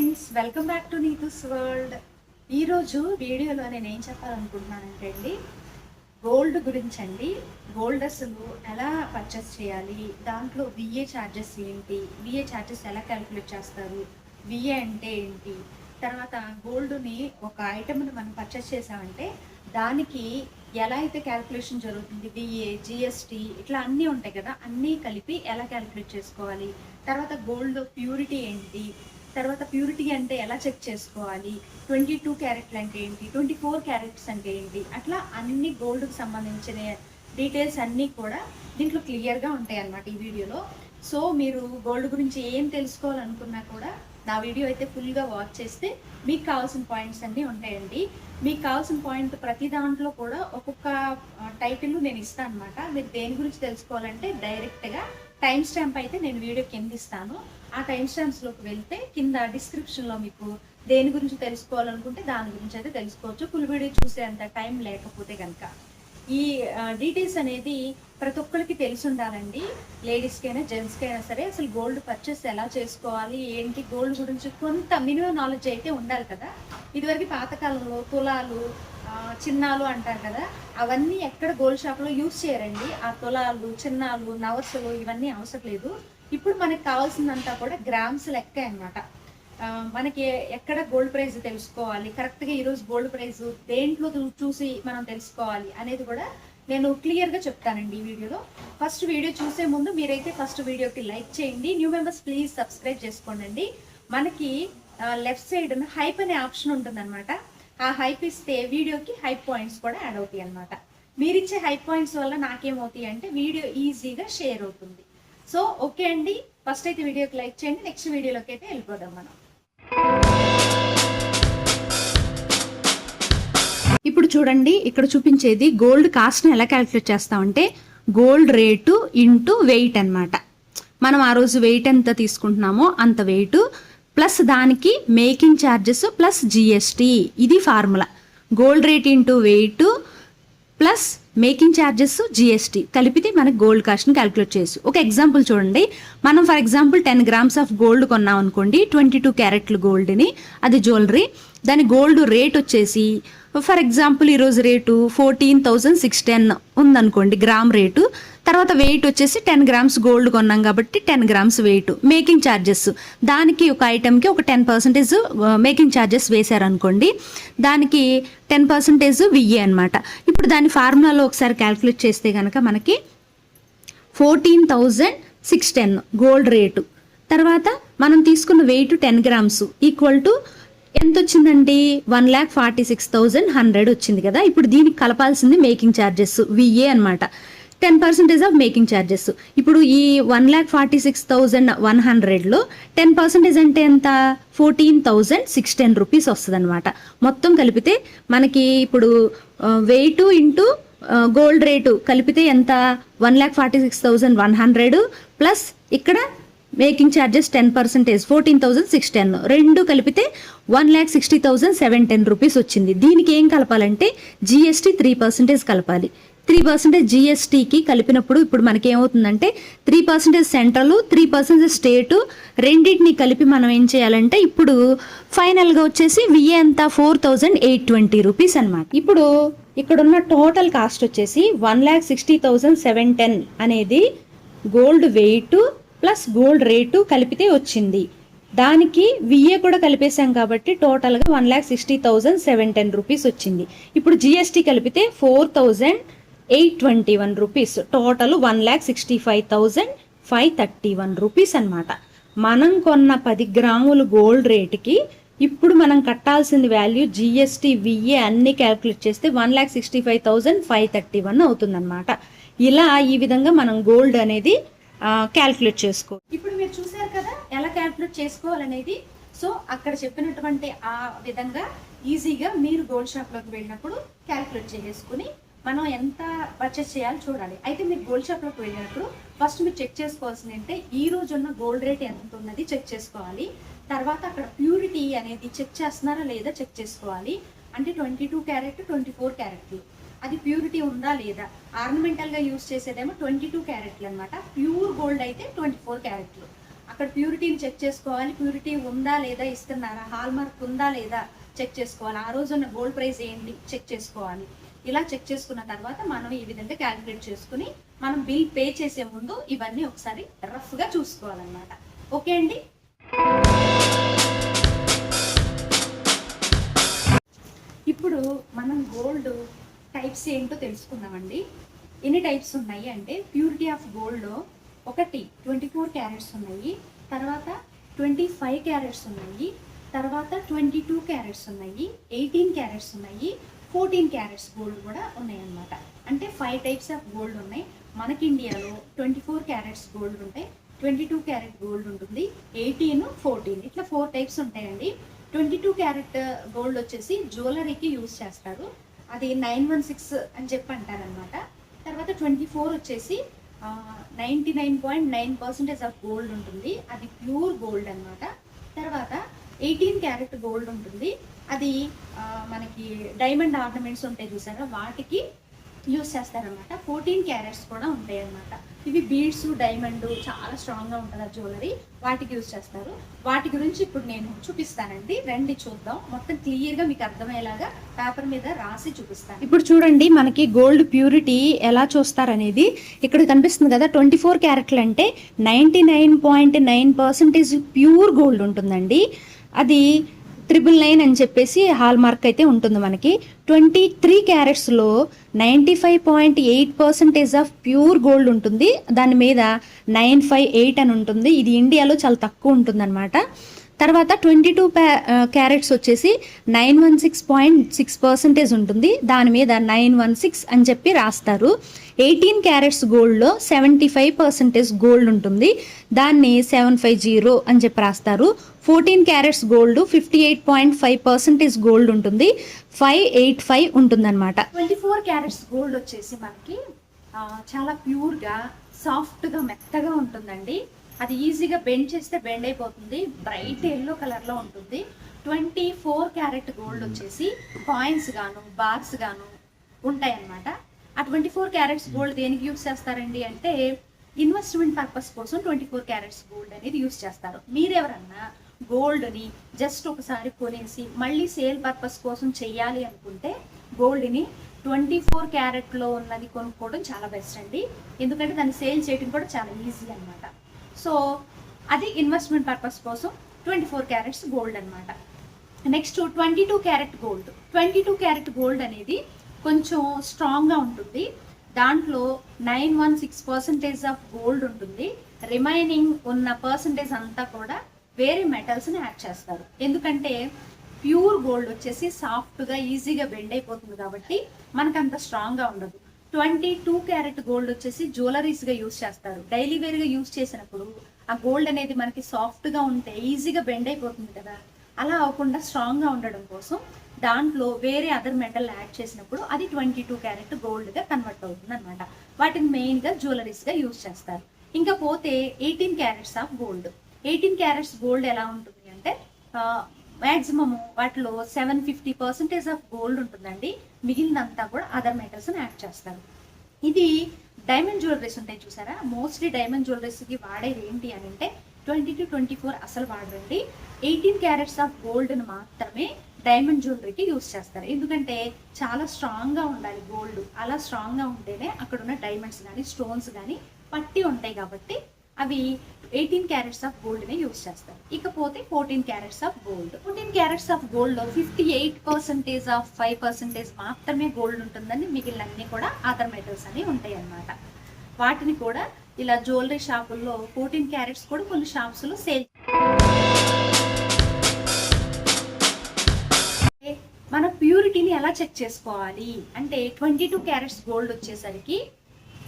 Friends, welcome back to Neetu's world. ఈరోజు వీడియోలో నేను ఏం చెప్పాలనుకుంటున్నానంటే అండి, గోల్డ్ గురించి అండి. గోల్డ్ అసలు ఎలా పర్చేస్ చేయాలి, దాంట్లో విఏ ఛార్జెస్ ఏంటి, విఏ ఛార్జెస్ ఎలా క్యాలిక్యులేట్ చేస్తారు, విఏ అంటే ఏంటి, తర్వాత గోల్డ్ని ఒక ఐటమ్ని మనం పర్చేస్ చేసామంటే దానికి ఎలా అయితే క్యాలిక్యులేషన్ జరుగుతుంది, విఏ, జిఎస్టీ ఇట్లా అన్నీ ఉంటాయి కదా, అన్నీ కలిపి ఎలా క్యాలిక్యులేట్ చేసుకోవాలి, తర్వాత గోల్డ్ ప్యూరిటీ ఏంటి, తర్వాత ప్యూరిటీ అంటే ఎలా చెక్ చేసుకోవాలి, 22 క్యారెట్లు అంటే ఏంటి, 24 క్యారెట్స్ అంటే ఏంటి, అట్లా అన్ని గోల్డ్కి సంబంధించిన డీటెయిల్స్ అన్నీ కూడా దీంట్లో క్లియర్గా ఉంటాయి అన్నమాట ఈ వీడియోలో. సో మీరు గోల్డ్ గురించి ఏం తెలుసుకోవాలనుకున్నా కూడా నా వీడియో అయితే ఫుల్గా వాచ్ చేస్తే మీకు కావాల్సిన పాయింట్స్ అన్నీ ఉంటాయండి. మీకు కావాల్సిన పాయింట్ ప్రతి దాంట్లో కూడా ఒక్కొక్క టైటిల్ నేను ఇస్తాను అనమాట. మీరు దేని గురించి తెలుసుకోవాలంటే డైరెక్ట్గా టైం స్టాంప్ అయితే నేను వీడియో కింద ఇస్తాను. ఆ టైం స్టాంప్స్లోకి వెళ్తే కింద డిస్క్రిప్షన్లో మీకు దేని గురించి తెలుసుకోవాలనుకుంటే దాని గురించి అయితే తెలుసుకోవచ్చు. ఫుల్ వీడియో చూసేంత టైం లేకపోతే కనుక ఈ డీటెయిల్స్ అనేది ప్రతి ఒక్కరికి తెలిసి ఉండాలండి. లేడీస్కైనా జెంట్స్కైనా సరే అసలు గోల్డ్ పర్చేస్ ఎలా చేసుకోవాలి ఏంటి, గోల్డ్ గురించి కొంత మినిమం నాలెడ్జ్ అయితే ఉండాలి కదా. ఇదివరకు పాతకాలంలో తులాలు, చిన్నాలు అంటారు కదా, అవన్నీ ఎక్కడ గోల్డ్ షాప్లో యూజ్ చేయరండి. ఆ తులాలు, చిన్నాలు, నవర్సులు ఇవన్నీ అవసరం లేదు. ఇప్పుడు మనకి కావాల్సిందంతా కూడా గ్రామ్స్ లెక్క అనమాట. మనకి ఎక్కడ గోల్డ్ ప్రైస్ తెలుసుకోవాలి, కరెక్ట్గా ఈరోజు గోల్డ్ ప్రైస్ దేంట్లో చూసి మనం తెలుసుకోవాలి అనేది కూడా నేను క్లియర్గా చెప్తానండి ఈ వీడియోలో. ఫస్ట్ వీడియో చూసే ముందు మీరైతే ఫస్ట్ వీడియోకి లైక్ చేయండి. న్యూ మెంబర్స్ ప్లీజ్ సబ్స్క్రైబ్ చేసుకోండి. మనకి లెఫ్ట్ సైడ్ హైప్ అనే ఆప్షన్ ఉంటుందన్నమాట. ఆ హైప్ ఇస్తే వీడియోకి హైప్ పాయింట్స్ కూడా యాడ్ అవుతాయి అనమాట. మీరిచ్చే హైప్ పాయింట్స్ వల్ల నాకేమవుతాయి అంటే వీడియో ఈజీగా షేర్ అవుతుంది. సో ఓకే అండి, ఫస్ట్ అయితే వీడియోకి లైక్ చేయండి. నెక్స్ట్ వీడియోలోకి అయితే వెళ్ళిపోదాం మనం. ఇప్పుడు చూడండి, ఇక్కడ చూపించేది గోల్డ్ కాస్ట్ని ఎలా క్యాలిక్యులేట్ చేస్తామంటే గోల్డ్ రేటు ఇంటూ వెయిట్ అనమాట. మనం ఆ రోజు వెయిట్ ఎంత తీసుకుంటున్నామో అంత వెయిట్ ప్లస్ దానికి మేకింగ్ ఛార్జెస్ ప్లస్ జిఎస్టీ. ఇది formula. Gold rate into weight plus making charges GST కలిపితే మనకి గోల్డ్ కాస్ట్ని క్యాలిక్యులేట్ చేయొచ్చు. ఒక ఎగ్జాంపుల్ చూడండి, మనం for example 10 grams of gold కొన్నాం అనుకోండి, 22 క్యారెట్లు గోల్డ్ని, అది జ్యువెలరీ. దాని గోల్డ్ రేట్ వచ్చేసి ఫర్ ఎగ్జాంపుల్ ఈరోజు రేటు 14,610 ఉందనుకోండి గ్రామ్ రేటు. తర్వాత వెయిట్ వచ్చేసి 10 గ్రామ్స్ గోల్డ్ కొన్నాం కాబట్టి 10 గ్రామ్స్ వెయిట్. మేకింగ్ ఛార్జెస్ దానికి ఒక ఐటెంకి ఒక 10% మేకింగ్ ఛార్జెస్ వేశారనుకోండి, దానికి 10% విఏ అనమాట. ఇప్పుడు దాని ఫార్ములాలో ఒకసారి క్యాల్కులేట్ చేస్తే కనుక మనకి 14,610 గోల్డ్ రేటు, తర్వాత మనం తీసుకున్న వెయిట్ 10 గ్రామ్స్ ఈక్వల్ టు ఎంత వచ్చిందండి, 1,46,100 వచ్చింది కదా. ఇప్పుడు దీనికి కలపాల్సింది మేకింగ్ ఛార్జెస్ విఏ అనమాట. 10% ఆఫ్ మేకింగ్ ఛార్జెస్. ఇప్పుడు ఈ 1,46,100లో 10% అంటే ఎంత, 14,610 రూపీస్ వస్తుంది అనమాట. మొత్తం కలిపితే మనకి ఇప్పుడు వెయిట్ ఇంటూ గోల్డ్ రేటు కలిపితే ఎంత, 1,46,100 ప్లస్ ఇక్కడ మేకింగ్ ఛార్జెస్ 10% 14,610, రెండు కలిపితే 1,60,710 రూపీస్ వచ్చింది. దీనికి ఏం కలపాలంటే జిఎస్టీ 3% కలపాలి. 3% జిఎస్టీకి కలిపినప్పుడు ఇప్పుడు మనకి ఏమవుతుందంటే 3% సెంట్రల్, 3% స్టేటు, రెండింటిని కలిపి మనం ఏం చేయాలంటే ఇప్పుడు ఫైనల్గా వచ్చేసి విఏ ఎంత, 4,820 రూపీస్ అనమాట. ఇప్పుడు ఇక్కడున్న టోటల్ కాస్ట్ వచ్చేసి 1,60,710 అనేది gold weight plus gold rate కలిపితే వచ్చింది. దానికి విఏ కూడా కలిపేశాం కాబట్టి టోటల్గా 1,60,710 రూపీస్ వచ్చింది. ఇప్పుడు జిఎస్టీ కలిపితే 4,821 రూపీస్, టోటల్ 1,65,531 రూపీస్ అనమాట. మనం కొన్న 10 గ్రాములు గోల్డ్ రేటుకి ఇప్పుడు మనం కట్టాల్సిన వాల్యూ జిఎస్టీ విఏ అన్ని క్యాల్కులేట్ చేస్తే 1,65,531 అవుతుందన్నమాట. ఇలా ఈ విధంగా మనం గోల్డ్ అనేది క్యాల్కులేట్ చేసుకో. ఇప్పుడు మీరు చూసారు కదా ఎలా క్యాల్కులేట్ చేసుకోవాలనేది. సో అక్కడ చెప్పినటువంటి ఆ విధంగా ఈజీగా మీరు గోల్డ్ షాప్లోకి వెళ్ళినప్పుడు క్యాల్కులేట్ చేసుకుని మనం ఎంత పర్చేస్ చేయాలో చూడాలి. అయితే మీరు గోల్డ్ షాప్లోకి వెళ్ళినప్పుడు ఫస్ట్ మీరు చెక్ చేసుకోవాల్సింది అంటే ఈ రోజు ఉన్న గోల్డ్ రేట్ ఎంత ఉన్నది చెక్ చేసుకోవాలి. తర్వాత అక్కడ ప్యూరిటీ అనేది చెక్ చేస్తున్నారా లేదా చెక్ చేసుకోవాలి. అంటే 22 క్యారెట్, 24 క్యారెట్లు అది ప్యూరిటీ ఉందా లేదా. ఆర్నమెంటల్గా యూజ్ చేసేదేమో 22 క్యారెట్లు అనమాట. ప్యూర్ గోల్డ్ అయితే 24 క్యారెట్లు. అక్కడ ప్యూరిటీని చెక్ చేసుకోవాలి, ప్యూరిటీ ఉందా లేదా ఇస్తున్నారా, హాల్ మార్క్ ఉందా లేదా చెక్ చేసుకోవాలి, ఆ రోజున్న గోల్డ్ ప్రైస్ ఏంటి చెక్ చేసుకోవాలి. ఇలా చెక్ చేసుకున్న తర్వాత మనం ఈ విధంగా క్యాలిక్యులేట్ చేసుకుని మనం బిల్ పే చేసే ముందు ఇవన్నీ ఒకసారి రఫ్గా చూసుకోవాలన్నమాట. ఓకే అండి. ఇప్పుడు మనం గోల్డ్ టైప్స్ ఏంటో తెలుసుకుందామండి. ఎన్ని టైప్స్ ఉన్నాయి అంటే, ప్యూరిటీ ఆఫ్ గోల్డ్లో ఒకటి 24 క్యారెట్స్ ఉన్నాయి, తర్వాత 25 క్యారెట్స్ ఉన్నాయి, తర్వాత 22 క్యారెట్స్ ఉన్నాయి, 18 క్యారెట్స్ ఉన్నాయి, 14 క్యారెట్స్ గోల్డ్ కూడా ఉన్నాయి అన్నమాట. అంటే 5 టైప్స్ ఆఫ్ గోల్డ్ ఉన్నాయి. మనకి ఇండియాలో 24 క్యారెట్స్ గోల్డ్ ఉంటాయి, 22 క్యారెట్ గోల్డ్ ఉంటుంది, 18, 14 ఇట్లా 4 టైప్స్ ఉంటాయండి. 22 క్యారెట్ గోల్డ్ వచ్చేసి జ్యువెలరీకి యూజ్ చేస్తారు, అది 916 అని చెప్పి అంటారనమాట. తర్వాత 24 వచ్చేసి 99.9% ఆఫ్ గోల్డ్ ఉంటుంది, అది ప్యూర్ గోల్డ్ అనమాట. తర్వాత 18 క్యారెట్ గోల్డ్ ఉంటుంది, అది మనకి డైమండ్ ఆర్నమెంట్స్ ఉంటాయి చూసారా, వాటికి యూస్ చేస్తారనమాట. 14 క్యారెట్స్ కూడా ఉంటాయి అన్నమాట. ఇవి బీడ్స్, డైమండ్ చాలా స్ట్రాంగ్గా ఉంటుంది ఆ జ్యువెలరీ, వాటికి యూస్ చేస్తారు. వాటి గురించి ఇప్పుడు నేను చూపిస్తానండి, రండి చూద్దాం. మొత్తం క్లియర్గా మీకు అర్థమయ్యేలాగా పేపర్ మీద రాసి చూపిస్తాను. ఇప్పుడు చూడండి, మనకి గోల్డ్ ప్యూరిటీ ఎలా చూస్తారనేది ఇక్కడ కనిపిస్తుంది కదా. 24 క్యారెట్లు అంటే 99.9% ప్యూర్ గోల్డ్ ఉంటుందండి. అది 999 అని చెప్పేసి హాల్ మార్క్ అయితే ఉంటుంది మనకి. 23 క్యారెట్స్లో 95.8% ఆఫ్ ప్యూర్ గోల్డ్ ఉంటుంది, దాని మీద 958 అని ఉంటుంది. ఇది ఇండియాలో చాలా తక్కువ ఉంటుంది అనమాట. తర్వాత 22 క్యారెట్స్ వచ్చేసి 916.6% ఉంటుంది, దాని మీద 916 అని చెప్పి రాస్తారు. 18 క్యారెట్స్ గోల్డ్లో 75% గోల్డ్ ఉంటుంది, దాన్ని 750 అని చెప్పి రాస్తారు. 14 క్యారెట్స్ గోల్డ్ 58.5% గోల్డ్ ఉంటుంది, 585 ఉంటుందన్నమాట. 24 క్యారెట్స్ గోల్డ్ వచ్చేసి మనకి చాలా ప్యూర్గా, సాఫ్ట్గా, మెత్తగా ఉంటుందండి. అది ఈజీగా బెండ్ చేస్తే బెండ్ అయిపోతుంది, బ్రైట్ ఎల్లో కలర్లో ఉంటుంది. 24 క్యారెట్ గోల్డ్ వచ్చేసి కాయిన్స్ గాను, బార్స్ గాను ఉంటాయి అన్నమాట. ఆ 24 క్యారెట్స్ గోల్డ్ దేనికి యూస్ చేస్తారండి అంటే, ఇన్వెస్ట్మెంట్ పర్పస్ కోసం 24 క్యారెట్స్ గోల్డ్ అనేది యూస్ చేస్తారు. మీరెవరన్నా గోల్డ్ని జస్ట్ ఒకసారి కొనేసి మళ్ళీ సేల్ పర్పస్ కోసం చెయ్యాలి అనుకుంటే గోల్డ్ని 24 క్యారెట్లో ఉన్నది కొనుక్కోవడం చాలా బెస్ట్ అండి, ఎందుకంటే దాన్ని సేల్ చేయడం కూడా చాలా ఈజీ అనమాట. సో అది ఇన్వెస్ట్మెంట్ పర్పస్ కోసం 24 క్యారెట్స్ గోల్డ్ అనమాట. Next 22 carat gold. 22 carat gold అనేది కొంచెం స్ట్రాంగ్గా ఉంటుంది, దాంట్లో 916% ఆఫ్ గోల్డ్ ఉంటుంది. రిమైనింగ్ ఉన్న పర్సంటేజ్ అంతా కూడా వేరే మెటల్స్ని యాడ్ చేస్తారు, ఎందుకంటే ప్యూర్ గోల్డ్ వచ్చేసి సాఫ్ట్గా ఈజీగా బెండ్ అయిపోతుంది కాబట్టి మనకు అంత స్ట్రాంగ్గా ఉండదు. 22 క్యారెట్ గోల్డ్ వచ్చేసి జ్యువెలరీస్గా యూస్ చేస్తారు. డైలీ వేర్గా యూస్ చేసినప్పుడు ఆ గోల్డ్ అనేది మనకి సాఫ్ట్గా ఉంటే ఈజీగా బెండ్ అయిపోతుంది కదా, అలా అవ్వకుండా స్ట్రాంగ్గా ఉండడం కోసం దాంట్లో వేరే అదర్ మెటల్ యాడ్ చేసినప్పుడు అది 22 క్యారెట్ గోల్డ్గా కన్వర్ట్ అవుతుంది అనమాట. వాటిని మెయిన్గా జ్యువెలరీస్గా యూస్ చేస్తారు. ఇంకా పోతే 18 carrots of gold. 18 carats gold ఎలా ఉంటుంది అంటే, మ్యాక్సిమము వాటిలో 750% ఆఫ్ గోల్డ్ ఉంటుందండి, మిగిలినంతా కూడా అదర్ మెటల్స్ని యాడ్ చేస్తారు. ఇది డైమండ్ జ్యువెలరీస్ ఉంటాయి చూసారా, మోస్ట్లీ డైమండ్ జ్యువెలరీస్కి వాడేది ఏంటి అని అంటే 22, 24 అసలు వాడరండి. 18 క్యారెట్స్ ఆఫ్ గోల్డ్ని మాత్రమే డైమండ్ జ్యువెలరీకి యూస్ చేస్తారు, ఎందుకంటే చాలా స్ట్రాంగ్గా ఉండాలి గోల్డ్. అలా స్ట్రాంగ్గా ఉంటేనే అక్కడ ఉన్న డైమండ్స్ కానీ స్టోన్స్ కానీ పట్టి ఉంటాయి, కాబట్టి అవి 18 క్యారెట్స్ ఆఫ్ గోల్డ్ని యూస్ చేస్తారు. ఇకపోతే 14 carrots of gold. 14 carrots of గోల్డ్లో 58% ఆఫ్ 5% మాత్రమే గోల్డ్ ఉంటుందని, మిగిలినన్నీ కూడా అదర్ మెటల్స్ అని ఉంటాయి అన్నమాట. వాటిని కూడా ఇలా జ్యువెలరీ షాపుల్లో 14 క్యారెట్స్ కూడా కొన్ని షాప్స్లో సేల్. మన ప్యూరిటీని ఎలా చెక్ చేసుకోవాలి అంటే, 22 క్యారెట్స్ గోల్డ్ వచ్చేసరికి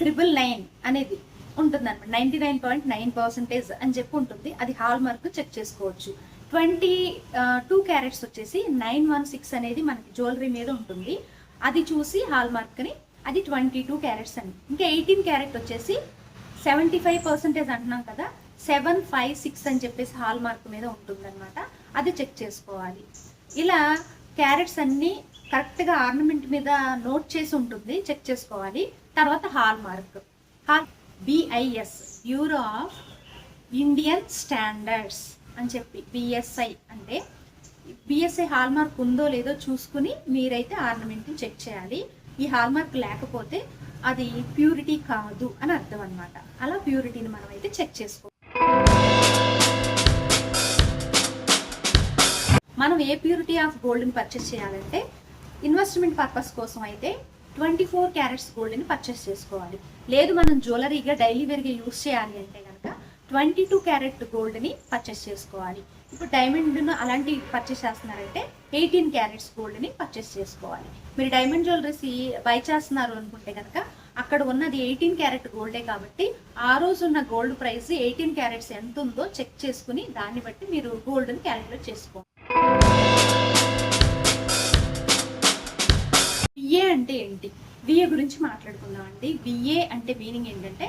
999 అనేది ఉంటుందన్నమాట. 99.9% అని చెప్పి ఉంటుంది, అది హాల్ మార్క్ చెక్ చేసుకోవచ్చు. 22 క్యారెట్స్ వచ్చేసి 916 అనేది మనకి జ్యువెలరీ మీద ఉంటుంది, అది చూసి హాల్ మార్క్ని అది 22 క్యారెట్స్ అని. ఇంకా 18 క్యారెట్ వచ్చేసి 75% అంటున్నాం కదా, 756 అని చెప్పేసి హాల్ మార్క్ మీద ఉంటుందన్నమాట, అది చెక్ చేసుకోవాలి. ఇలా క్యారెట్స్ అన్నీ కరెక్ట్గా ఆర్నమెంట్ మీద నోట్ చేసి ఉంటుంది, చెక్ చేసుకోవాలి. తర్వాత hall mark, BIS bureau of Indian standards అని చెప్పి బిఎస్ఐ అంటే బిఎస్ఐ హాల్ మార్క్ ఉందో లేదో చూసుకుని మీరైతే ఆర్నమెంట్ని చెక్ చేయాలి. ఈ హాల్ మార్క్ లేకపోతే అది ప్యూరిటీ కాదు అని అర్థం అనమాట. అలా ప్యూరిటీని మనం అయితే చెక్ చేసుకోవాలి. మనం ఏ ప్యూరిటీ ఆఫ్ గోల్డ్ని పర్చేస్ చేయాలంటే ఇన్వెస్ట్మెంట్ పర్పస్ కోసం అయితే 24 క్యారెట్స్ గోల్డ్ని పర్చేస్ చేసుకోవాలి. లేదు మనం జ్యువెలరీగా డైలీ వేర్గా యూస్ చేయాలి అంటే కనుక 22 క్యారెట్ గోల్డ్ని పర్చేస్ చేసుకోవాలి. ఇప్పుడు డైమండ్ అలాంటి పర్చేస్ చేస్తున్నారంటే 18 క్యారెట్స్ గోల్డ్ని పర్చేస్ చేసుకోవాలి. మీరు డైమండ్ జ్యువెలరీస్ బై చేస్తున్నారు అనుకుంటే కనుక అక్కడ ఉన్నది 18 క్యారెట్ గోల్డే కాబట్టి ఆ రోజు ఉన్న గోల్డ్ ప్రైస్ 18 క్యారెట్స్ ఎంత ఉందో చెక్ చేసుకుని దాన్ని బట్టి మీరు గోల్డ్ని క్యాలిక్యులేట్ చేసుకోవాలి. విఏ అంటే ఏంటి? విఏ గురించి మాట్లాడుకుందాం అండి. విఏ అంటే మీనింగ్ ఏంటంటే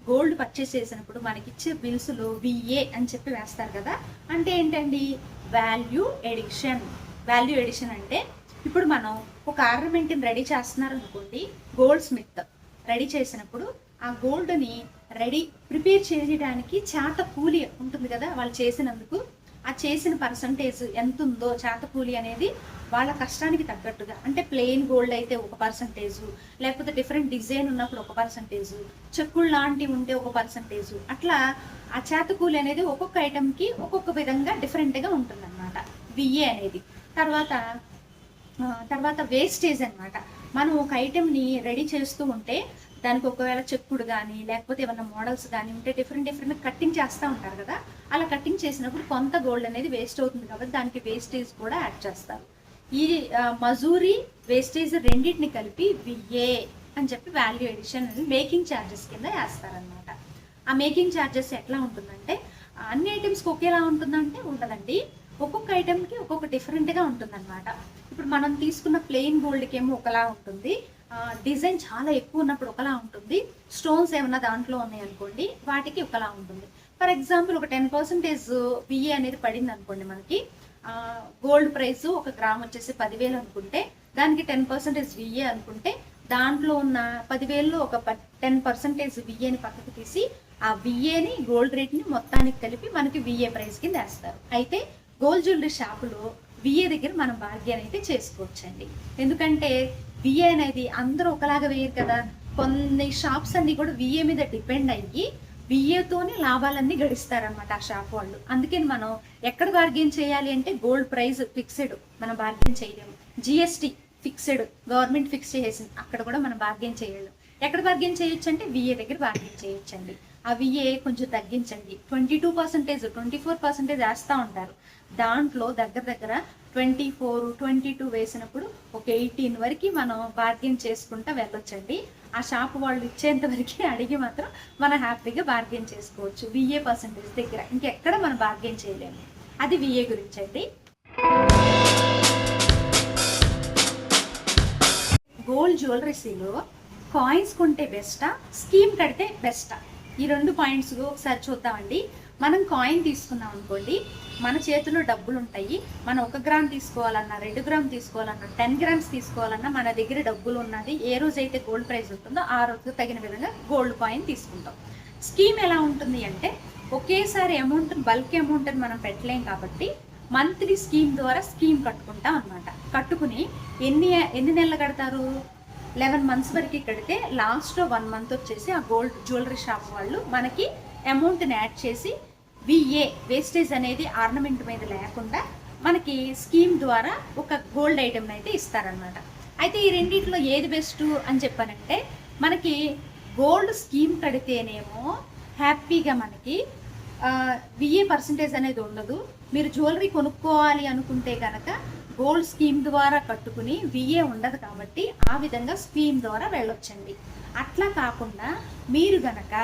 గోల్డ్ పర్చేస్ చేసినప్పుడు మనకిచ్చే బిల్స్లో విఏ అని చెప్పి వేస్తారు కదా. అంటే ఏంటండి? Value addition. వాల్యూ ఎడిషన్ అంటే ఇప్పుడు మనం ఒక ఆర్నమెంట్ని రెడీ చేస్తున్నారు అనుకోండి, గోల్డ్ స్మిత్ రెడీ చేసినప్పుడు ఆ గోల్డ్ని ప్రిపేర్ చేయడానికి చేత కూలి ఉంటుంది కదా వాళ్ళు చేసినందుకు. ఆ చేసిన పర్సంటేజ్ ఎంత ఉందో చేత కూలి అనేది వాళ్ళ కష్టానికి తగ్గట్టుగా, అంటే ప్లెయిన్ గోల్డ్ అయితే 1%, లేకపోతే డిఫరెంట్ డిజైన్ ఉన్నప్పుడు 1%, చెక్కులు లాంటివి ఉంటే 1%, అట్లా ఆ చేత కూలి అనేది ఒక్కొక్క ఐటెంకి ఒక్కొక్క విధంగా డిఫరెంట్గా ఉంటుందన్నమాట విఏ అనేది. తర్వాత వేస్టేజ్ అనమాట. మనం ఒక ఐటెంని రెడీ చేస్తూ ఉంటే దానికి ఒకవేళ చెక్కుడు కానీ లేకపోతే ఏమన్నా మోడల్స్ కానీ ఉంటే డిఫరెంట్ కట్టింగ్ చేస్తూ ఉంటారు కదా. అలా కట్టింగ్ చేసినప్పుడు కొంత గోల్డ్ అనేది వేస్ట్ అవుతుంది కాబట్టి దానికి వేస్టేజ్ కూడా యాడ్ చేస్తారు. ఈ మజూరీ వేస్టేజ్ రెండింటిని కలిపి విఏ అని చెప్పి వాల్యూ ఎడిషన్ అని మేకింగ్ ఛార్జెస్ కింద వేస్తారనమాట. ఆ మేకింగ్ ఛార్జెస్ ఎట్లా ఉంటుందంటే అన్ని ఐటమ్స్కి ఒకేలా ఉంటుందంటే ఉండదండి. ఒక్కొక్క ఐటెంకి ఒక్కొక్క డిఫరెంట్గా ఉంటుందన్నమాట. ఇప్పుడు మనం తీసుకున్న ప్లెయిన్ గోల్డ్కి ఏమో ఒకలా ఉంటుంది, డిజైన్ చాలా ఎక్కువ ఉన్నప్పుడు ఒకలా ఉంటుంది, స్టోన్స్ ఏమన్నా దాంట్లో ఉన్నాయి అనుకోండి వాటికి ఒకలా ఉంటుంది. ఫర్ ఎగ్జాంపుల్ ఒక 10% విఏ అనేది పడింది అనుకోండి, మనకి గోల్డ్ ప్రైస్ 1 గ్రామ్ వచ్చేసి 10,000 అనుకుంటే దానికి 10% విఏ అనుకుంటే దాంట్లో ఉన్న 10,000లో ఒక 10% విఏని పక్కకు తీసి ఆ విఏని గోల్డ్ రేట్ని మొత్తానికి కలిపి మనకి విఏ ప్రైస్ కింద వేస్తారు. అయితే గోల్డ్ జ్యువెలరీ షాపులో విఏ దగ్గర మనం బార్గెన్ అయితే చేసుకోవచ్చండి. ఎందుకంటే విఏ అనేది అందరూ ఒకలాగా వేయరు కదా. కొన్ని షాప్స్ అన్ని కూడా విఏ మీద డిపెండ్ అయ్యి విఏతోనే లాభాలన్నీ గడిస్తారనమాట ఆ షాప్ వాళ్ళు. అందుకని మనం ఎక్కడ బార్గెన్ చేయాలి అంటే గోల్డ్ ప్రైస్ ఫిక్స్డ్ మనం బార్గెన్ చేయలేము. జిఎస్టీ ఫిక్స్డ్ గవర్నమెంట్ ఫిక్స్ చేసింది, అక్కడ కూడా మనం బార్గెన్ చేయలేము. ఎక్కడ బార్గెన్ చేయొచ్చు అంటే విఏ దగ్గర బార్గెన్ చేయొచ్చండి. ఆ విఏ కొంచెం తగ్గించండి. 22%, 24% వేస్తూ ఉంటారు. దాంట్లో దగ్గర 24, 22 వేసినప్పుడు ఒక 18 వరకు మనం బార్గెన్ చేసుకుంటూ వెళ్ళొచ్చండి. ఆ షాప్ వాళ్ళు ఇచ్చేంత వరకు అడిగి మాత్రం మనం హ్యాపీగా బార్గెన్ చేసుకోవచ్చు విఏ పర్సంటేజ్ దగ్గర. ఇంకెక్కడ మనం బార్గెన్ చేయలేము. అది విఏ గురించి అండి. గోల్డ్ జ్యువెలరీస్లో కాయిన్స్ కొంటే బెస్టా, స్కీమ్ కడితే బెస్టా? ఈ 2 పాయింట్స్ ఒకసారి చూద్దామండి. మనం కాయిన్ తీసుకున్నాం అనుకోండి, మన చేతిలో డబ్బులు ఉంటాయి. మనం 1 గ్రామ్ తీసుకోవాలన్నా, 2 గ్రామ్ తీసుకోవాలన్నా, 10 గ్రామ్స్ తీసుకోవాలన్నా మన దగ్గర డబ్బులు ఉన్నది. ఏ రోజైతే గోల్డ్ ప్రైస్ ఉంటుందో ఆ రోజు తగిన విధంగా గోల్డ్ కాయిన్ తీసుకుంటాం. స్కీమ్ ఎలా ఉంటుంది అంటే ఒకేసారి అమౌంట్ బల్క్ అమౌంట్ అని మనం పెట్టలేం కాబట్టి మంత్లీ స్కీమ్ ద్వారా స్కీమ్ కట్టుకుంటాం అనమాట. కట్టుకుని ఎన్ని నెలలు కడతారు? 11 months వరకు కడితే లాస్ట్ 1 month వచ్చేసి ఆ గోల్డ్ జ్యువెలరీ షాప్ వాళ్ళు మనకి అమౌంట్ని యాడ్ చేసి విఏ వేస్టేజ్ అనేది ఆర్నమెంట్ మీద లేకుండా మనకి స్కీమ్ ద్వారా ఒక గోల్డ్ ఐటెం అయితే ఇస్తారనమాట. అయితే ఈ రెండింటిలో ఏది బెస్ట్ అని చెప్పానంటే మనకి గోల్డ్ స్కీమ్ కడితేనేమో హ్యాపీగా మనకి విఏ పర్సంటేజ్ అనేది ఉండదు. మీరు జ్యువెలరీ కొనుక్కోవాలి అనుకుంటే కనుక గోల్డ్ స్కీమ్ ద్వారా కట్టుకుని విఏ ఉండదు కాబట్టి ఆ విధంగా స్కీమ్ ద్వారా వెళ్ళొచ్చండి. అట్లా కాకుండా మీరు గనక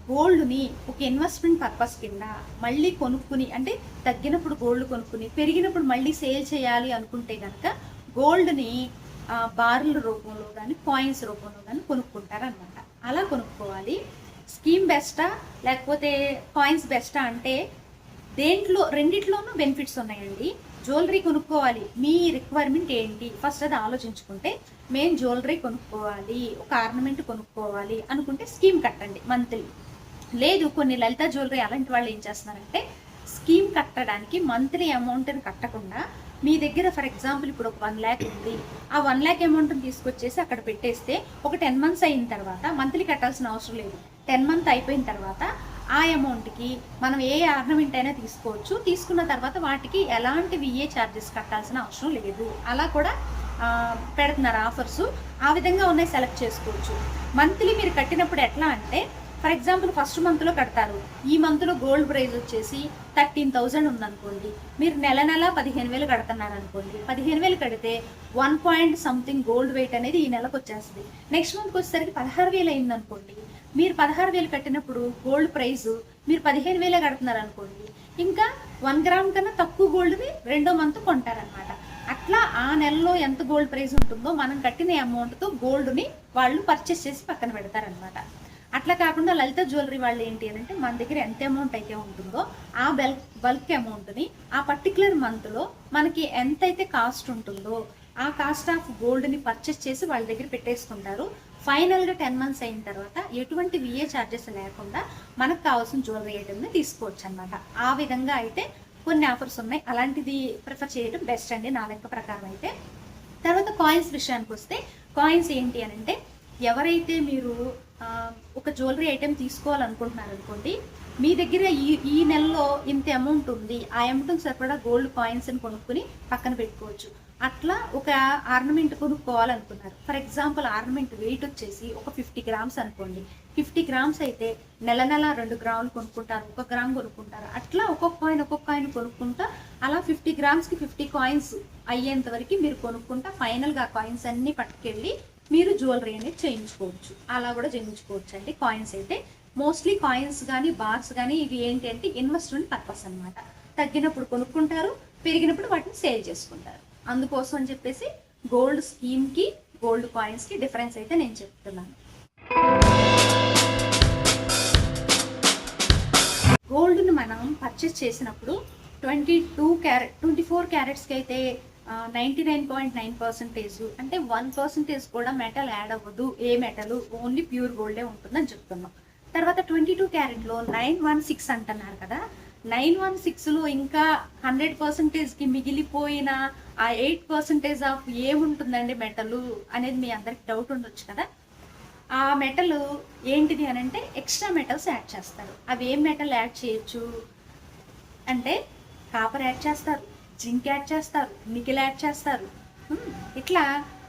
గోల్డ్ని ఒక ఇన్వెస్ట్మెంట్ పర్పస్ కింద మళ్ళీ కొనుక్కుని, అంటే తగ్గినప్పుడు గోల్డ్ కొనుక్కుని పెరిగినప్పుడు మళ్ళీ సేల్ చేయాలి అనుకుంటే కనుక గోల్డ్ని బార్ల రూపంలో కానీ కాయిన్స్ రూపంలో కానీ కొనుక్కుంటారనమాట. అలా కొనుక్కోవాలి. స్కీమ్ బెస్టా లేకపోతే కాయిన్స్ బెస్టా అంటే రెండిట్లోనూ బెనిఫిట్స్ ఉన్నాయండి. జ్యువెలరీ కొనుక్కోవాలి, మీ రిక్వైర్మెంట్ ఏంటి ఫస్ట్ అది ఆలోచించుకుంటే, మేము జ్యువెలరీ కొనుక్కోవాలి, ఒక ఆర్నమెంట్ కొనుక్కోవాలి అనుకుంటే స్కీమ్ కట్టండి మంత్లీ. లేదు కొన్ని లలిత జ్యువెలరీ అలాంటి వాళ్ళు ఏం చేస్తున్నారంటే స్కీమ్ కట్టడానికి మంత్లీ అమౌంట్ని కట్టకుండా మీ దగ్గర ఫర్ ఎగ్జాంపుల్ ఇప్పుడు ఒక 1 lakh ఉంది, ఆ 1 lakh అమౌంట్ని తీసుకొచ్చేసి అక్కడ పెట్టేస్తే ఒక 10 months అయిన తర్వాత మంత్లీ కట్టాల్సిన అవసరం లేదు. 10 month అయిపోయిన తర్వాత ఆ అమౌంట్కి మనం ఏ ఆర్నమెంట్ అయినా తీసుకోవచ్చు. తీసుకున్న తర్వాత వాటికి ఎలాంటి విఏ ఛార్జెస్ కట్టాల్సిన అవసరం లేదు. అలా కూడా పెడుతున్నారు ఆఫర్స్. ఆ విధంగా ఉన్నాయి, సెలెక్ట్ చేసుకోవచ్చు. మంత్లీ మీరు కట్టినప్పుడు ఎట్లా అంటే ఫర్ ఎగ్జాంపుల్ ఫస్ట్ మంత్లో కడతారు. ఈ మంత్లో గోల్డ్ ప్రైస్ వచ్చేసి 13,000 ఉందనుకోండి, మీరు నెల 15,000 కడుతున్నారు అనుకోండి. 15,000 కడితే 1 point something గోల్డ్ వెయిట్ అనేది ఈ నెలకు వచ్చేస్తుంది. నెక్స్ట్ మంత్కి వచ్చేసరికి 16,000 అయింది అనుకోండి. మీరు 16,000 కట్టినప్పుడు గోల్డ్ ప్రైస్ మీరు 15,000 కడుతున్నారు అనుకోండి, ఇంకా 1 gram కన్నా తక్కువ గోల్డ్ని రెండో మంత్ కొంటారనమాట. అట్లా ఆ నెలలో ఎంత గోల్డ్ ప్రైస్ ఉంటుందో మనం కట్టిన అమౌంట్తో గోల్డ్ని వాళ్ళు పర్చేస్ చేసి పక్కన పెడతారనమాట. అట్లా కాకుండా లలిత జ్యువెలరీ వాళ్ళు ఏంటి అని అంటే మన దగ్గర ఎంత అమౌంట్ అయితే ఉంటుందో ఆ బల్క్ అమౌంట్ని ఆ పర్టికులర్ మంత్లో మనకి ఎంతైతే కాస్ట్ ఉంటుందో ఆ కాస్ట్ ఆఫ్ గోల్డ్ని పర్చేస్ చేసి వాళ్ళ దగ్గర పెట్టేసుకుంటారు. ఫైనల్గా 10 months అయిన తర్వాత ఎటువంటి విఏ ఛార్జెస్ లేకుండా మనకు కావాల్సిన జ్యువెలరీ ఐటమ్ని తీసుకోవచ్చు అనమాట. ఆ విధంగా అయితే కొన్ని ఆఫర్స్ ఉన్నాయి. అలాంటిది ప్రిఫర్ చేయడం బెస్ట్ అండి నా లెక్క ప్రకారం అయితే. తర్వాత కాయిన్స్ విషయానికి వస్తే కాయిన్స్ ఏంటి అని అంటే ఎవరైతే మీరు ఒక జ్యువెలరీ ఐటెం తీసుకోవాలనుకుంటున్నారు అనుకోండి, మీ దగ్గర ఈ నెలలో ఇంత అమౌంట్ ఉంది, ఆ అమౌంట్ సరిపడా గోల్డ్ కాయిన్స్ని కొనుక్కుని పక్కన పెట్టుకోవచ్చు. అట్లా ఒక ఆర్నమెంట్ కొనుక్కోవాలనుకున్నారు. ఫర్ ఎగ్జాంపుల్ ఆర్నమెంట్ వెయిట్ వచ్చేసి ఒక 50 grams అనుకోండి. 50 grams అయితే నెల 2 గ్రాములు కొనుక్కుంటారు, 1 గ్రామ్ కొనుక్కుంటారు. అట్లా ఒక్కొక్క కాయిన్ కొనుక్కుంటా అలా 50 gramsకి 50 coins అయ్యేంత వరకు మీరు కొనుక్కుంటా ఫైనల్గా ఆ కాయిన్స్ అన్నీ పట్టుకెళ్ళి మీరు జ్యువెలరీ అనేది చేయించుకోవచ్చు. అలా కూడా చేయించుకోవచ్చు అండి. కాయిన్స్ అయితే మోస్ట్లీ కాయిన్స్ కానీ బార్స్ కానీ ఇవి ఏంటి అంటే ఇన్వెస్ట్మెంట్ పర్పస్ అనమాట. తగ్గినప్పుడు కొనుక్కుంటారు, పెరిగినప్పుడు వాటిని సేల్ చేసుకుంటారు. అందుకోసం అని చెప్పేసి గోల్డ్ స్కీమ్కి గోల్డ్ కాయిన్స్కి డిఫరెన్స్ అయితే నేను చెప్తున్నాను. గోల్డ్ని మనం పర్చేస్ చేసినప్పుడు 24 క్యారెట్స్కి అయితే 99.9% అంటే 1% కూడా మెటల్ యాడ్ అవ్వదు. ఏ మెటల్ ఓన్లీ ప్యూర్ గోల్డే ఉంటుందని చెప్తున్నాం. తర్వాత 22 క్యారెట్లో 916 అంటున్నారు కదా, 916లో ఇంకా 100%కి మిగిలిపోయిన ఆ 8% ఆఫ్ ఏముంటుందండి మెటల్ అనేది మీ అందరికి డౌట్ ఉండొచ్చు కదా. ఆ మెటల్ ఏంటిది అని అంటే ఎక్స్ట్రా మెటల్స్ యాడ్ చేస్తారు. అవి ఏం మెటల్ యాడ్ చేయొచ్చు అంటే కాపర్ యాడ్ చేస్తారు, జింక్ యాడ్ చేస్తారు, నికెల్ యాడ్ చేస్తారు. ఇట్లా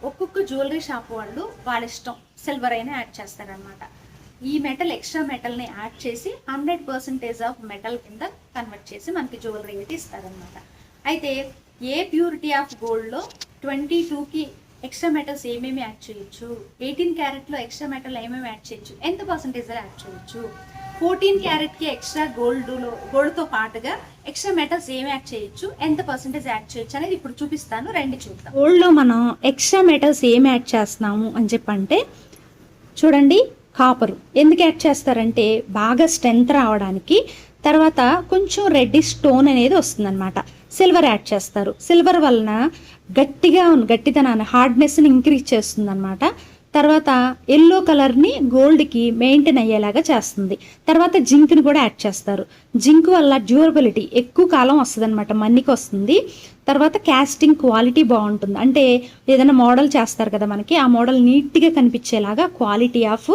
ఒక్కొక్క జ్యువెలరీ షాప్ వాళ్ళు వాళ్ళ ఇష్టం సిల్వర్ అయినా యాడ్ చేస్తారనమాట. ఈ మెటల్ ఎక్స్ట్రా మెటల్ని యాడ్ చేసి 100% ఆఫ్ మెటల్ కింద కన్వర్ట్ చేసి మనకి జ్యువెలరీ అయితే ఇస్తారనమాట. అయితే ఏ ప్యూరిటీ ఆఫ్ గోల్డ్లో 22కి ఎక్స్ట్రా మెటల్స్ ఏమేమి యాడ్ చేయొచ్చు, 18 క్యారెట్లో ఎక్స్ట్రా మెటల్ ఏమేమి యాడ్ చేయొచ్చు, ఎంత పర్సంటేజ్లో యాడ్ చేయొచ్చు, 14 క్యారెట్కి ఎక్స్ట్రా గోల్డ్తో పాటుగా ఎక్స్ట్రా మెటల్స్ ఏమి యాడ్ చేయొచ్చు, ఎంత పర్సంటేజ్ యాడ్ చేయొచ్చు అనేది ఇప్పుడు చూపిస్తాను, రండి చూద్దాం. గోల్డ్లో మనం ఎక్స్ట్రా మెటల్స్ ఏమి యాడ్ చేస్తున్నాము అని చెప్పంటే చూడండి, కాపరు ఎందుకు యాడ్ చేస్తారంటే బాగా స్ట్రెంత్ రావడానికి, తర్వాత కొంచెం రెడ్డిష్ స్టోన్ అనేది వస్తుందన్నమాట. సిల్వర్ యాడ్ చేస్తారు, సిల్వర్ వలన గట్టితనాన్ని హార్డ్నెస్ని ఇంక్రీజ్ చేస్తుంది అనమాట. తర్వాత ఎల్లో కలర్ని గోల్డ్కి మెయింటైన్ అయ్యేలాగా చేస్తుంది. తర్వాత జింక్ని కూడా యాడ్ చేస్తారు. జింక్ వల్ల డ్యూరబిలిటీ ఎక్కువ కాలం వస్తుంది అనమాట, మన్నికి వస్తుంది. తర్వాత క్యాస్టింగ్ క్వాలిటీ బాగుంటుంది. అంటే ఏదైనా మోడల్ చేస్తారు కదా మనకి, ఆ మోడల్ నీట్గా కనిపించేలాగా క్వాలిటీ ఆఫ్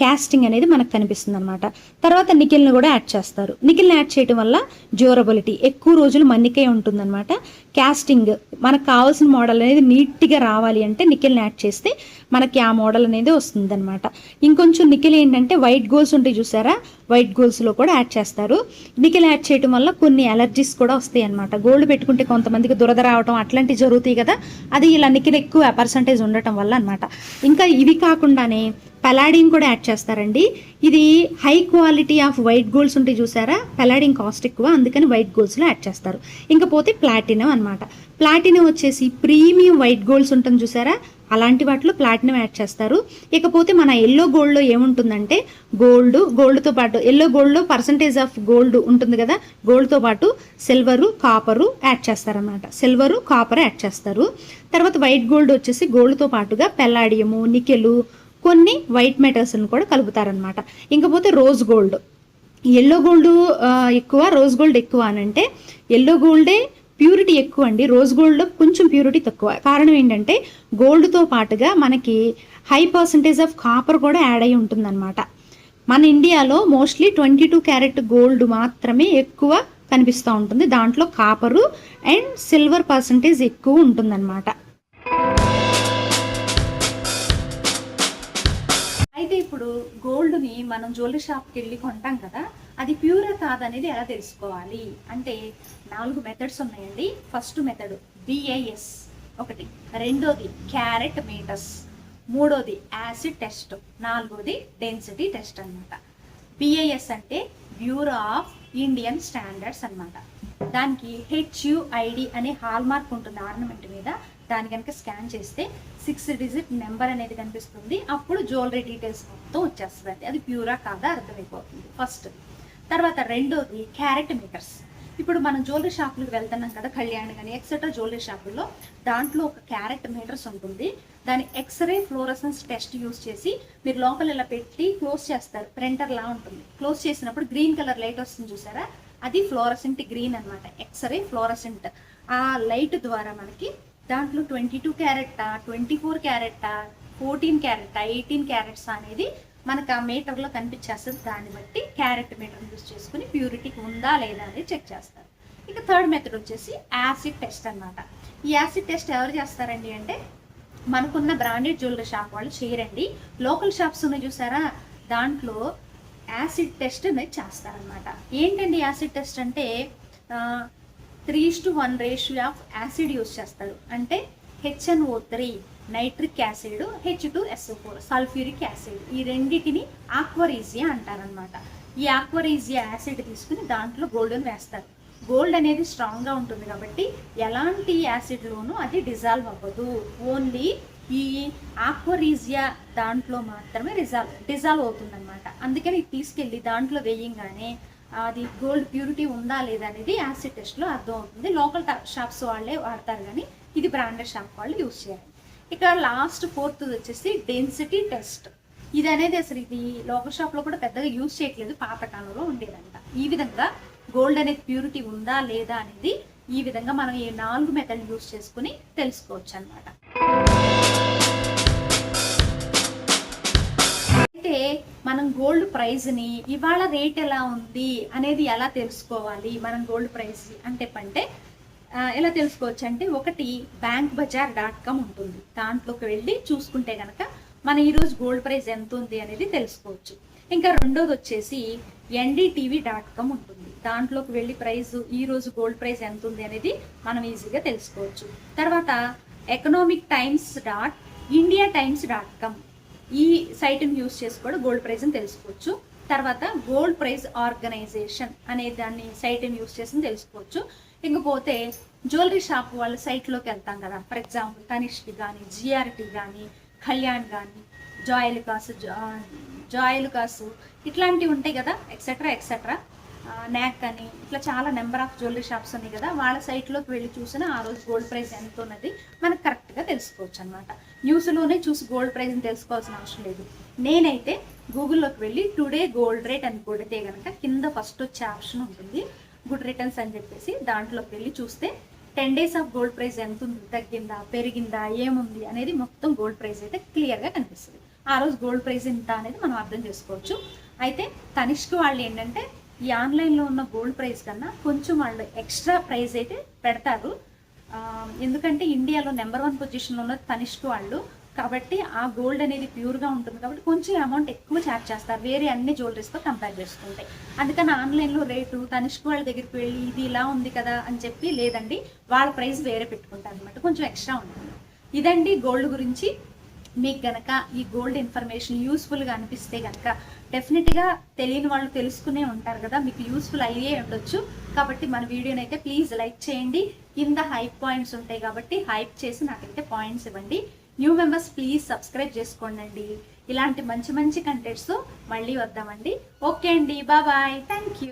క్యాస్టింగ్ అనేది మనకు కనిపిస్తుంది అనమాట. తర్వాత నికెల్ని కూడా యాడ్ చేస్తారు. నికెల్ని యాడ్ చేయడం వల్ల డ్యూరబిలిటీ ఎక్కువ రోజులు మన్నికే ఉంటుంది అనమాట. క్యాస్టింగ్ మనకు కావాల్సిన మోడల్ అనేది నీట్గా రావాలి అంటే నికెల్ని యాడ్ చేస్తే మనకి ఆ మోడల్ అనేది వస్తుంది అనమాట. ఇంకొంచెం నికెల్ ఏంటంటే వైట్ గోల్స్ ఉంటాయి చూసారా, వైట్ గోల్స్లో కూడా యాడ్ చేస్తారు. నికెల్ యాడ్ చేయడం వల్ల కొన్ని అలర్జీస్ కూడా వస్తాయి అనమాట. గోల్డ్ పెట్టుకుంటే కొంతమందికి దురద రావడం అట్లాంటివి జరుగుతాయి కదా, అది ఇలా నికెల్ ఎక్కువ పర్సంటేజ్ ఉండటం వల్ల అనమాట. ఇంకా ఇవి కాకుండానే పలాడియం కూడా యాడ్ చేస్తారండి. ఇది high quality off white golds ఉంటాయి చూసారా, పలాడియం కాస్ట్ ఎక్కువ, అందుకని వైట్ గోల్డ్స్లో యాడ్ చేస్తారు. ఇంకపోతే ప్లాటినం అనమాట. ప్లాటినం వచ్చేసి ప్రీమియం వైట్ గోల్డ్స్ ఉంటుంది చూసారా, అలాంటి వాటిలో ప్లాటినం యాడ్ చేస్తారు. ఇకపోతే మన ఎల్లో గోల్డ్లో ఏముంటుందంటే గోల్డ్తో పాటు ఎల్లో గోల్డ్లో పర్సంటేజ్ ఆఫ్ గోల్డ్ ఉంటుంది కదా, గోల్డ్తో పాటు సిల్వరు కాపరు యాడ్ చేస్తారనమాట. సిల్వరు కాపర్ యాడ్ చేస్తారు. తర్వాత వైట్ గోల్డ్ వచ్చేసి గోల్డ్తో పాటుగా పెల్లాడియము, నికెలు, కొన్ని వైట్ మెటల్స్ని కూడా కలుపుతారనమాట. ఇంకపోతే రోజ్ గోల్డ్ ఎల్లో గోల్డ్ ఎక్కువ, రోజ్ గోల్డ్ ఎక్కువ అని అంటే ఎల్లో గోల్డే ప్యూరిటీ ఎక్కువ అండి, రోజ్ గోల్డ్ కొంచెం ప్యూరిటీ తక్కువ. కారణం ఏంటంటే గోల్డ్తో పాటుగా మనకి హై పర్సంటేజ్ ఆఫ్ కాపర్ కూడా యాడ్ అయి ఉంటుందన్నమాట. మన ఇండియాలో మోస్ట్లీ 22 క్యారెట్ గోల్డ్ మాత్రమే ఎక్కువ కనిపిస్తూ ఉంటుంది, దాంట్లో కాపరు అండ్ సిల్వర్ పర్సంటేజ్ ఎక్కువ ఉంటుందన్నమాట. అయితే ఇప్పుడు గోల్డ్ని మనం జ్యువెలరీ షాప్కి వెళ్ళి కొంటాం కదా, అది ప్యూరా కాదనేది ఎలా తెలుసుకోవాలి అంటే 4 మెథడ్స్ ఉన్నాయండి. ఫస్ట్ మెథడ్ BIS ఒకటి, రెండోది క్యారెట్ మీటర్స్, మూడోది యాసిడ్ టెస్ట్, నాలుగోది డెన్సిటీ టెస్ట్ అనమాట. BIS అంటే బ్యూరో ఆఫ్ ఇండియన్ స్టాండర్డ్స్ అనమాట. దానికి HUID అనే హాల్ మార్క్ ఉంటుంది ఆర్నమెంట్ మీద, దాని కనుక స్కాన్ చేస్తే 6 డిజిట్ నెంబర్ అనేది కనిపిస్తుంది. అప్పుడు జ్యువెలరీ డీటెయిల్స్ మొత్తం వచ్చేస్తుంది, అది ప్యూరా కాదా అర్థమైపోతుంది ఫస్ట్. తర్వాత రెండోది క్యారెట్ మీటర్స్. ఇప్పుడు మనం జ్యువెలరీ షాపులకు వెళ్తున్నాం కదా, కళ్యాణ్ కానీ ఎక్సెట్రా జ్యువెలరీ షాపుల్లో, దాంట్లో ఒక క్యారెట్ మీటర్స్ ఉంటుంది. దాని ఎక్స్రే ఫ్లోరసెన్స్ టెస్ట్ యూస్ చేసి మీరు లోపల ఇలా పెట్టి క్లోజ్ చేస్తారు, ప్రింటర్ లా ఉంటుంది. క్లోజ్ చేసినప్పుడు గ్రీన్ కలర్ లైట్ వస్తుంది చూసారా, అది ఫ్లోరసెంట్ గ్రీన్ అనమాట, ఎక్స్రే ఫ్లోరసెంట్. ఆ లైట్ ద్వారా మనకి దాంట్లో 22 క్యారెట్టా, 24 క్యారెట్టా, 14 క్యారెట్టా, 18 క్యారెట్స్ అనేది మనకు ఆ మీటర్లో కనిపించేస్తుంది. దాన్ని బట్టి క్యారెట్ మీటర్ యూస్ చేసుకుని ప్యూరిటీకి ఉందా లేదా అనేది చెక్ చేస్తారు. ఇక థర్డ్ మెథడ్ వచ్చేసి యాసిడ్ టెస్ట్ అనమాట. ఈ యాసిడ్ టెస్ట్ ఎవరు చేస్తారండి అంటే మనకున్న బ్రాండెడ్ జ్యువెలరీ షాప్ వాళ్ళు చేయరండి. లోకల్ షాప్స్ ఉన్నాయి చూసారా, దాంట్లో యాసిడ్ టెస్ట్ అనేది చేస్తారనమాట. ఏంటండి యాసిడ్ టెస్ట్ అంటే 3:1 రేషియో ఆఫ్ యాసిడ్ యూస్ చేస్తాడు. అంటే HNO3 nitric acid, H2SO4 sulphuric acid, ఈ రెండింటిని ఆక్వరీజియా అంటారనమాట. ఈ ఆక్వరీజియా యాసిడ్ తీసుకుని దాంట్లో గోల్డ్ని వేస్తారు. గోల్డ్ అనేది స్ట్రాంగ్గా ఉంటుంది కాబట్టి ఎలాంటి యాసిడ్లోనూ అది డిజాల్వ్ అవ్వదు, ఓన్లీ ఈ ఆక్వరీజియా దాంట్లో మాత్రమే డిజాల్వ్ అవుతుందన్నమాట. అందుకని తీసుకెళ్ళి దాంట్లో వేయంగానే అది గోల్డ్ ప్యూరిటీ ఉందా లేదా అనేది యాసిడ్ టెస్ట్లో అర్థం అవుతుంది. లోకల్ షాప్స్ వాళ్ళే వాడతారు కానీ ఇది బ్రాండెడ్ షాప్ వాళ్ళు యూజ్ చేయాలి. ఇక లాస్ట్ ఫోర్త్ వచ్చేసి డెన్సిటీ టెస్ట్. ఇది అనేది అసలు ఇది లోకల్ షాప్లో కూడా పెద్దగా యూజ్ చేయట్లేదు, పాతకాలంలో ఉండేదంట. ఈ విధంగా గోల్డ్ అనేది ప్యూరిటీ ఉందా లేదా అనేది ఈ విధంగా మనం ఈ 4 మెథడ్ యూజ్ చేసుకుని తెలుసుకోవచ్చు అనమాట. అయితే మనం గోల్డ్ ప్రైస్ని ఇవాళ రేట్ ఎలా ఉంది అనేది ఎలా తెలుసుకోవాలి, మనం గోల్డ్ ప్రైస్ అంటే ఎలా తెలుసుకోవచ్చు అంటే ఒకటి bankbazaar.com ఉంటుంది, దాంట్లోకి వెళ్ళి చూసుకుంటే కనుక మన ఈరోజు గోల్డ్ ప్రైస్ ఎంత ఉంది అనేది తెలుసుకోవచ్చు. ఇంకా రెండోది వచ్చేసి NDTV.com ఉంటుంది, దాంట్లోకి వెళ్ళి ప్రైస్ ఈరోజు గోల్డ్ ప్రైస్ ఎంత ఉంది అనేది మనం ఈజీగా తెలుసుకోవచ్చు. తర్వాత economictimes.indiatimes.com ఈ సైట్ని యూస్ చేసి కూడా గోల్డ్ ప్రైస్ని తెలుసుకోవచ్చు. తర్వాత గోల్డ్ ప్రైస్ ఆర్గనైజేషన్ అనే దాన్ని సైట్ని యూస్ చేసి తెలుసుకోవచ్చు. ఇంకపోతే జ్యువెలరీ షాప్ వాళ్ళ సైట్లోకి వెళ్తాం కదా, ఫర్ ఎగ్జాంపుల్ తనిష్క్ కానీ, GRT కానీ, కళ్యాణ్ కానీ, జాయలుకాసు ఇట్లాంటివి ఉంటాయి కదా, ఎక్సెట్రా నాక్ అని ఇట్లా చాలా నెంబర్ ఆఫ్ జ్యువెలరీ షాప్స్ ఉన్నాయి కదా, వాళ్ళ సైట్లోకి వెళ్ళి చూసినా ఆ రోజు గోల్డ్ ప్రైస్ ఎంత ఉన్నది మనకు కరెక్ట్గా తెలుసుకోవచ్చు అనమాట. న్యూస్లోనే చూసి గోల్డ్ ప్రైస్ని తెలుసుకోవాల్సిన అవసరం లేదు. నేనైతే గూగుల్లోకి వెళ్ళి టుడే గోల్డ్ రేట్ అని కొడితే కనుక కింద ఫస్ట్ వచ్చే ఆప్షన్ ఉంటుంది గుడ్ రిటర్న్స్ అని చెప్పేసి, దాంట్లోకి వెళ్ళి చూస్తే 10 days ఆఫ్ గోల్డ్ ప్రైస్ ఎంత ఉంది, తగ్గిందా పెరిగిందా ఏముంది అనేది మొత్తం గోల్డ్ ప్రైస్ అయితే క్లియర్గా కనిపిస్తుంది. ఆ రోజు గోల్డ్ ప్రైస్ ఎంత అనేది మనం అర్థం చేసుకోవచ్చు. అయితే తనిష్క్ వాళ్ళు ఏంటంటే ఈ ఆన్లైన్లో ఉన్న గోల్డ్ ప్రైస్ కన్నా కొంచెం వాళ్ళు ఎక్స్ట్రా ప్రైస్ అయితే పెడతారు, ఎందుకంటే ఇండియాలో నెంబర్ 1 పొజిషన్లో ఉన్న తనిష్క్ వాళ్ళు కాబట్టి ఆ గోల్డ్ అనేది ప్యూర్గా ఉంటుంది కాబట్టి కొంచెం అమౌంట్ ఎక్కువ ఛార్జ్ చేస్తారు వేరే అన్ని జ్యువెలరీస్తో కంపేర్ చేసుకుంటే. అందుకని ఆన్లైన్లో రేటు తనిష్క్ వాళ్ళ దగ్గరికి వెళ్ళి ఇది ఇలా ఉంది కదా అని చెప్పి లేదండి వాళ్ళ ప్రైస్ వేరే పెట్టుకుంటారు అనమాట, కొంచెం ఎక్స్ట్రా ఉంటుంది. ఇదండి గోల్డ్ గురించి. మీకు గనక ఈ గోల్డ్ ఇన్ఫర్మేషన్ యూస్ఫుల్గా అనిపిస్తే కనుక డెఫినెట్గా తెలియని వాళ్ళు తెలుసుకునే ఉంటారు కదా, మీకు యూస్ఫుల్ అయ్యే ఉండొచ్చు. కాబట్టి మన వీడియోని అయితే ప్లీజ్ లైక్ చేయండి. కింద హైప్ పాయింట్స్ ఉంటాయి కాబట్టి హైప్ చేసి నాకైతే పాయింట్స్ ఇవ్వండి. న్యూ మెంబర్స్ ప్లీజ్ సబ్స్క్రైబ్ చేసుకోండి. ఇలాంటి మంచి కంటెంట్స్ మళ్ళీ వద్దామండి. ఓకే అండి, బాయ్, థ్యాంక్ యూ.